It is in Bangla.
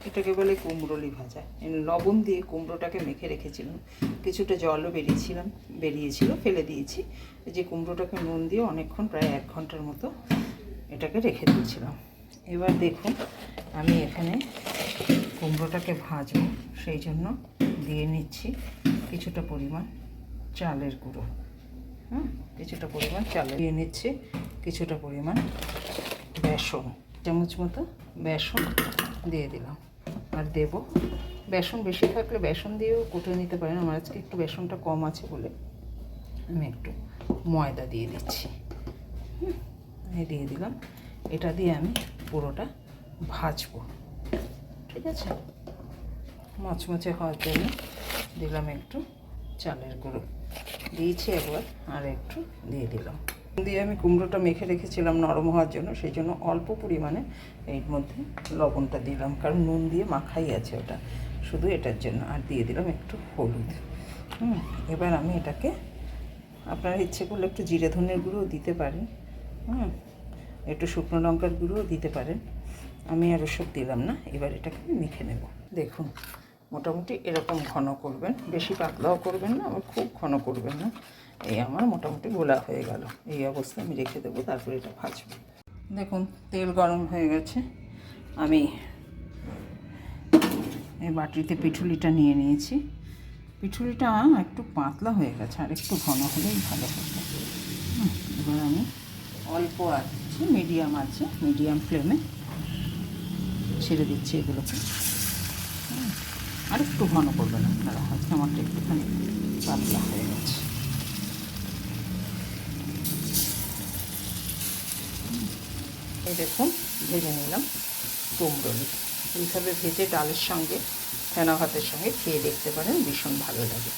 এটাকে বলে কুমড়োলি ভাজা। লবণ দিয়ে কুমড়োটাকে মেখে রেখেছিলাম, কিছুটা জলও বেরিয়েছিল, ফেলে দিয়েছি। এই যে কুমড়োটাকে নুন দিয়ে অনেকক্ষণ, প্রায় 1 ঘন্টার মতো এটাকে রেখে দিয়েছিলাম। এবার দেখুন আমি এখানে কুমড়োটাকে ভাজবো, সেই জন্য দিয়ে নিচ্ছি কিছুটা পরিমাণ চালের গুঁড়ো। কিছুটা পরিমাণ চালের দিয়ে নিচ্ছি, কিছুটা পরিমাণ বেসন, চামচ মতো বেসন দিয়ে দিলাম। আর দেব বেসন, বেশি থাকলে বেসন দিয়েও কুটে নিতে পারেন। আমার আজকে একটু বেসনটা কম আছে বলে আমি একটু ময়দা দিয়ে দিচ্ছি। দিয়ে দিলাম। এটা দিয়ে আমি পুরোটা ভাজবো, ঠিক আছে। মচমচে হওয়ার জন্য দিলাম একটু চালের গুঁড়ো, দিয়েছি একবার, আর একটু দিয়ে দিলাম। দিয়ে আমি কুমড়োটা মেখে রেখেছিলাম নরম হওয়ার জন্য, সেই জন্য অল্প পরিমাণে এর মধ্যে লবণটা দিলাম, কারণ নুন দিয়ে মাখাই আছে ওটা, শুধু এটার জন্য। আর দিয়ে দিলাম একটু হলুদ। এবার আমি এটাকে, আপনারা ইচ্ছে করলে একটু জিরে ধনের গুঁড়োও দিতে পারেন, একটু শুকনো লঙ্কার গুঁড়োও দিতে পারেন। আমি আর ওসব দিলাম না। এবার এটাকে মেখে নেব। দেখুন মোটামুটি এরকম ঘন করবেন, বেশি পাতলাও করবেন না, আবার খুব ঘন করবেন না। এই আমার মোটামুটি গোলা হয়ে গেল। এই অবস্থায় আমি রেখে দেবো, তারপরে এটা ভাজবো। দেখুন তেল গরম হয়ে গেছে। আমি এই বাটিতে পিঠুলিটা নিয়ে নিয়েছি। পিঠুলিটা একটু পাতলা হয়ে গেছে, আর একটু ঘন হলেই ভালো হতো। এবার আমি অল্প আছে, মিডিয়াম ফ্লেমে ছেড়ে দিচ্ছি এগুলোকে। আর একটু ঘন করবেন আপনারা, আজকে আমারটা একটুখানি পাতলা হয়ে গেছে। এই দেখুন ভেজে নিলাম কুমড়োলি। এইভাবে ভেজে ডালের সঙ্গে, ফেনা ভাতের সঙ্গে খেয়ে দেখতে পারেন, ভীষণ ভালো লাগে।